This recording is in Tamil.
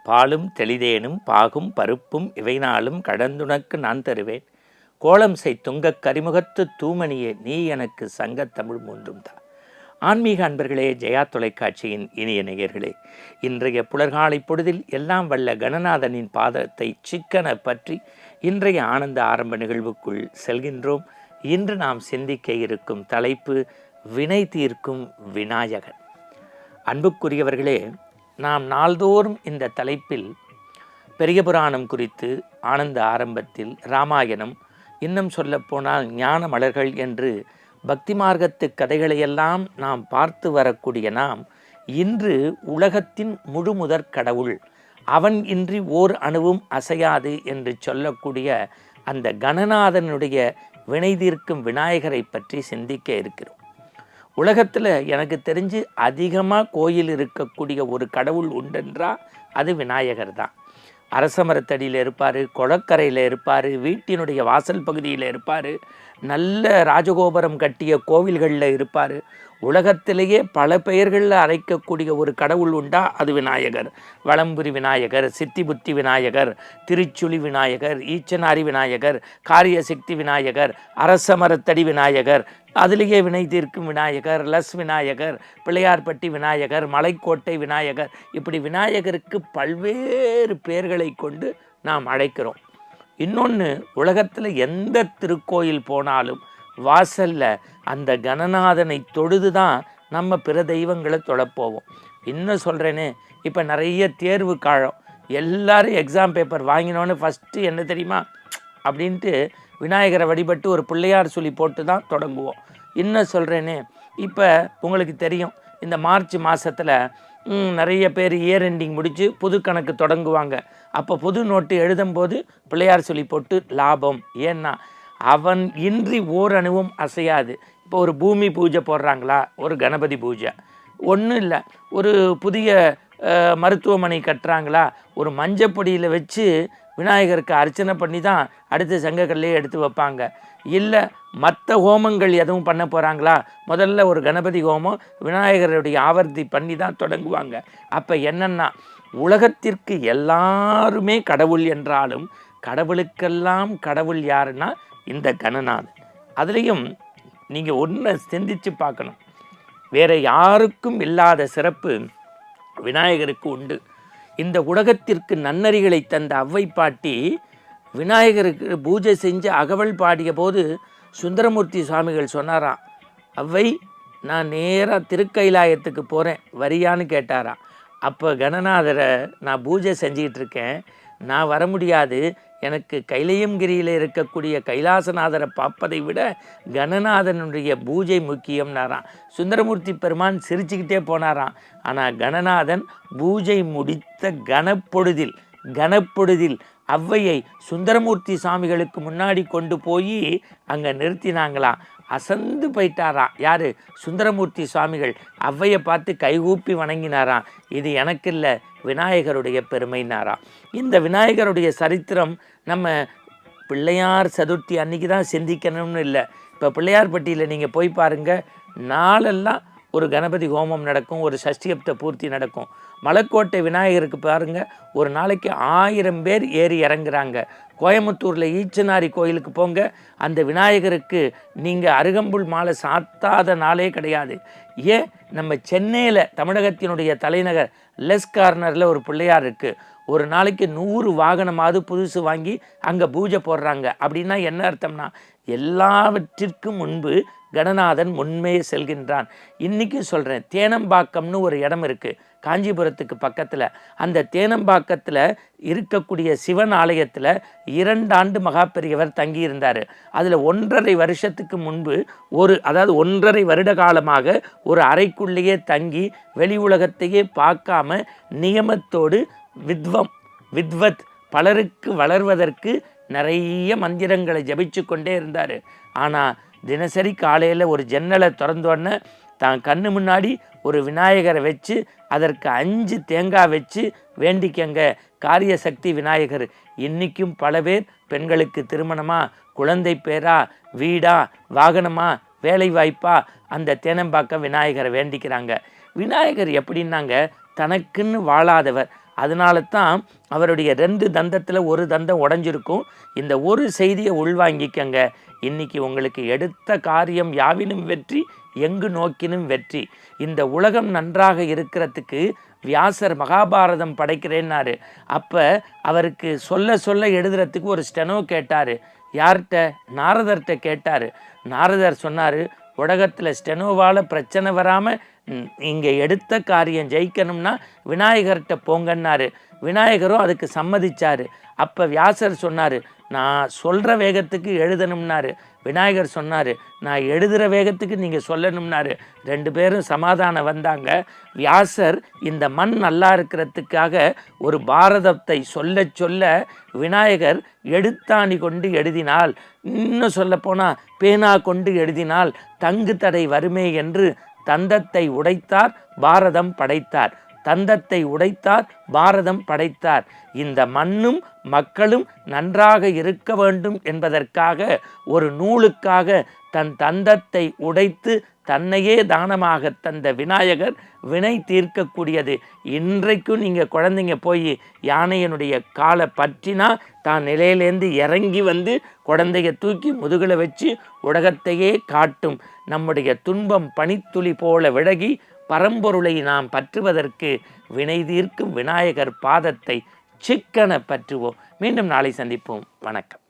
பாலும் தெளிதேனும் பாகும் பருப்பும் இவை நாளும் கடந்துனக்கு நான் தருவேன். கோலம் செய் துங்கக் கரிமுகத்து தூமணியே நீ எனக்கு சங்கத்தமிழ் மூன்றும் தான். ஆன்மீக அன்பர்களே, ஜெயா தொலைக்காட்சியின் இனிய நேயர்களே, இன்றைய புலர்காலை பொழுதில் எல்லாம் வல்ல கணநாதனின் பாதத்தை சிக்கன பற்றி இன்றைய ஆனந்த ஆரம்ப நிகழ்வுக்குள் செல்கின்றோம். இன்று நாம் சிந்திக்க இருக்கும் தலைப்பு வினை தீர்க்கும் விநாயகன். அன்புக்குரியவர்களே, நாம் நாள்தோறும் இந்த தலைப்பில் பெரிய புராணம் குறித்து ஆனந்த ஆரம்பத்தில் ராமாயணம், இன்னும் சொல்லப்போனால் ஞான மலர்கள் என்று பக்தி மார்க்கத்து கதைகளையெல்லாம் நாம் பார்த்து வரக்கூடிய நாம் இன்று உலகத்தின் முழுமுதற் கடவுள், அவன் இன்றி ஓர் அணுவும் அசையாது என்று சொல்லக்கூடிய அந்த கணநாதனுடைய வினை தீர்க்கும் விநாயகரை பற்றி சிந்திக்க இருக்கிறோம். உலகத்தில் எனக்கு தெரிஞ்சு அதிகமாக கோயில் இருக்கக்கூடிய ஒரு கடவுள் உண்டென்றா அது விநாயகர் தான். அரச மரத்தடியில் இருப்பார், குளக்கரையில் இருப்பார், வீட்டினுடைய வாசல் பகுதியில் இருப்பார், நல்ல ராஜகோபுரம் கட்டிய கோவில்களில் இருப்பார். உலகத்திலேயே பல பெயர்களில் அழைக்கக்கூடிய ஒரு கடவுள் உண்டா அது விநாயகர். வளம்புரி விநாயகர், சித்தி புத்தி விநாயகர், திருச்சுழி விநாயகர், ஈச்சனாரி விநாயகர், காரியசக்தி விநாயகர், அரச மரத்தடி விநாயகர், அதிலேயே வினை தீர்க்கும் விநாயகர், லஸ் விநாயகர், பிள்ளையார்பட்டி விநாயகர், மலைக்கோட்டை விநாயகர், இப்படி விநாயகருக்கு பல்வேறு பெயர்களை கொண்டு நாம் அழைக்கிறோம். இன்னொன்று, உலகத்தில் எந்த திருக்கோயில் போனாலும் வாசலில் அந்த கணநாதனை தொழுது தான் நம்ம பிற தெய்வங்களை தொழப்போவோம். இன்னும் சொல்கிறேனே, இப்போ நிறைய தேர்வு காலம், எல்லாரும் எக்ஸாம் பேப்பர் வாங்கினோன்னு ஃபஸ்ட்டு என்ன தெரியுமா அப்படின்ட்டு விநாயகரை வழிபட்டு ஒரு பிள்ளையார் சொல்லி போட்டு தான் தொடங்குவோம். இன்னும் சொல்கிறேனே, இப்போ உங்களுக்கு தெரியும், இந்த மார்ச் மாதத்தில் நிறைய பேர் இயர் எண்டிங் முடித்து புது கணக்கு தொடங்குவாங்க. அப்போ புது நோட்டு எழுதும்போது பிள்ளையார் சொல்லி போட்டு லாபம். ஏன்னா அவன் இன்றி ஓர் அணுவும் அசையாது. இப்போ ஒரு பூமி பூஜை போடுறாங்களா, ஒரு கணபதி பூஜை, ஒன்றும் இல்லை, ஒரு புதிய மருத்துவமனை கட்டுறாங்களா, ஒரு மஞ்சப்பொடியில் வச்சு விநாயகருக்கு அர்ச்சனை பண்ணி தான் அடுத்த சங்கக்கல்லையே எடுத்து வைப்பாங்க. இல்லை மற்ற ஹோமங்கள் எதுவும் பண்ண போகிறாங்களா, முதல்ல ஒரு கணபதி ஹோமம் விநாயகருடைய ஆவர்த்தி பண்ணி தான் தொடங்குவாங்க. அப்போ என்னென்னா, உலகத்திற்கு எல்லாருமே கடவுள் என்றாலும் கடவுளுக்கெல்லாம் கடவுள் யாருன்னா இந்த கணநாதன். அதுலேயும் நீங்கள் ஒன்றை சிந்திச்சு பார்க்கணும், வேறு யாருக்கும் இல்லாத சிறப்பு விநாயகருக்கு உண்டு. இந்த உலகத்திற்கு நன்னறிகளை தந்த அவ்வை பாட்டி விநாயகருக்கு பூஜை செஞ்சு அகவல் பாடிய போது சுந்தரமூர்த்தி சுவாமிகள் சொன்னாராம், அவ்வை நான் நேராக திருக்கைலாயத்துக்கு போகிறேன் வரியான்னு கேட்டாராம். அப்போ கணநாதரை நான் பூஜை செஞ்சிக்கிட்டு இருக்கேன், நான் வர முடியாது, எனக்கு கைலையங்கிரியில் இருக்கக்கூடிய கைலாசநாதரை பார்ப்பதை விட கணநாதனுடைய பூஜை முக்கியம்னாராம். சுந்தரமூர்த்தி பெருமான் சிரிச்சுக்கிட்டே போனாராம். ஆனால் கணநாதன் பூஜை முடித்த கணப்பொழுதில் அவ்வையை சுந்தரமூர்த்தி சாமிகளுக்கு முன்னாடி கொண்டு போய் அங்கே நிறுத்தினாங்களாம். அசந்து போயிட்டாராம். யார்? சுந்தரமூர்த்தி சுவாமிகள். அவ்வையை பார்த்து கைகூப்பி வணங்கினாராம். இது எனக்கு இல்லை, விநாயகருடைய பெருமைனாராம். இந்த விநாயகருடைய சரித்திரம் நம்ம பிள்ளையார் சதுர்த்தி அன்னைக்கு தான் சிந்திக்கணும்னு இல்லை. இப்போ பிள்ளையார்பட்டியில் நீங்கள் போய் பாருங்கள், நாளெல்லாம் ஒரு கணபதி ஹோமம் நடக்கும், ஒரு சஷ்டியப்த பூர்த்தி நடக்கும். மலைக்கோட்டை விநாயகருக்கு பாருங்கள், ஒரு நாளைக்கு 1000 பேர் ஏறி இறங்குறாங்க. கோயம்புத்தூரில் ஈச்சனாரி கோயிலுக்கு போங்க, அந்த விநாயகருக்கு நீங்கள் அருகம்புல் மாலை சாத்தாத நாளே கிடையாது. ஏன், நம்ம சென்னையில் தமிழகத்தினுடைய தலைநகர் லெஸ் கார்னரில் ஒரு பிள்ளையார் இருக்குது, ஒரு நாளைக்கு 100 வாகனமாவது புதுசு வாங்கி அங்கே பூஜை போடுறாங்க. அப்படின்னா என்ன அர்த்தம்னா, எல்லாவற்றிற்கும் முன்பு கணநாதன் முன்மே செல்கின்றான். இன்றைக்கும் சொல்கிறேன், தேனம்பாக்கம்னு ஒரு இடம் இருக்குது காஞ்சிபுரத்துக்கு பக்கத்தில். அந்த தேனம்பாக்கத்தில் இருக்கக்கூடிய சிவன் ஆலயத்தில் 2 ஆண்டு மகாபெரியவர் தங்கியிருந்தார். அதில் 1.5 வருஷத்துக்கு முன்பு அதாவது 1.5 வருட காலமாக ஒரு அறைக்குள்ளேயே தங்கி வெளி உலகத்தையே பார்க்காம நியமத்தோடு வித்வத் பலருக்கு வளர்வதற்கு நிறைய மந்திரங்களை ஜபிச்சு கொண்டே இருந்தார். ஆனால் தினசரி காலையில் ஒரு ஜன்னலை திறந்தோடனே தான் கண்ணு முன்னாடி ஒரு விநாயகரை வச்சு அதற்கு 5 தேங்காய் வச்சு வேண்டிக்கங்க, காரிய சக்தி விநாயகர். இன்றைக்கும் பல பேர் பெண்களுக்கு திருமணமா, குழந்தை பேரா, வீடா, வாகனமா, வேலை வாய்ப்பா, அந்த தேனம்பாக்கம் விநாயகரை வேண்டிக்கிறாங்க. விநாயகர் எப்படின்னாங்க, தனக்குன்னு வாழாதவர், அதனால தான் அவருடைய 2 தந்தத்தில் ஒரு தந்தம் உடஞ்சிருக்கும். இந்த ஒரு செய்தியை உள்வாங்கிக்கங்க. இன்னைக்கு உங்களுக்கு எடுத்த காரியம் யாவினும் வெற்றி, எங்கு நோக்கினும் வெற்றி. இந்த உலகம் நன்றாக இருக்கிறதுக்கு வியாசர் மகாபாரதம் படைக்கிறேன்னாரு. அப்போ அவருக்கு சொல்ல சொல்ல எழுதுறதுக்கு ஒரு ஸ்டெனோ கேட்டார். யார்கிட்ட? நாரதர்கிட்ட கேட்டார். நாரதர் சொன்னார், உலகத்தில் ஸ்டெனோவால் பிரச்சனை வராமல் இங்கே எடுத்த காரியம் ஜெயிக்கணும்னா விநாயகர்கிட்ட போங்கன்னாரு. விநாயகரும் அதுக்கு சம்மதிச்சார். அப்போ வியாசர் சொன்னார், நான் சொல்கிற வேகத்துக்கு எழுதணும்னாரு. விநாயகர் சொன்னார், நான் எழுதுகிற வேகத்துக்கு நீங்கள் சொல்லணும்னாரு. 2 பேரும் சமாதானம் வந்தாங்க. வியாசர் இந்த மண் நல்லா இருக்கிறதுக்காக ஒரு பாரதத்தை சொல்ல சொல்ல விநாயகர் எழுத்தாணி கொண்டு எழுதினால், இன்னும் சொல்லப்போனால் பேனா கொண்டு எழுதினால் தங்கு தடை வருமே என்று தந்தத்தை உடைத்தார், பாரதம் படைத்தார். தந்தத்தை உடைத்தார், பாரதம் படைத்தார். இந்த மண்ணும் மக்களும் நன்றாக இருக்க வேண்டும் என்பதற்காக ஒரு நூலுக்காக தன் தந்தத்தை உடைத்து தன்னையே தானமாக தந்த விநாயகர் வினை தீர்க்கக்கூடியது. இன்றைக்கும் நீங்கள் குழந்தைங்க போய் யானையினுடைய காலை பற்றினா தான் நிலையிலேருந்து இறங்கி வந்து குழந்தைய தூக்கி முதுகில் வச்சு உலகத்தையே காட்டும். நம்முடைய துன்பம் பனித்துளி போல விலகி பரம்பொருளை நாம் பற்றுவதற்கு வினை தீர்க்கும் விநாயகர் பாதத்தை சிக்கன பற்றுவோம். மீண்டும் நாளை சந்திப்போம். வணக்கம்.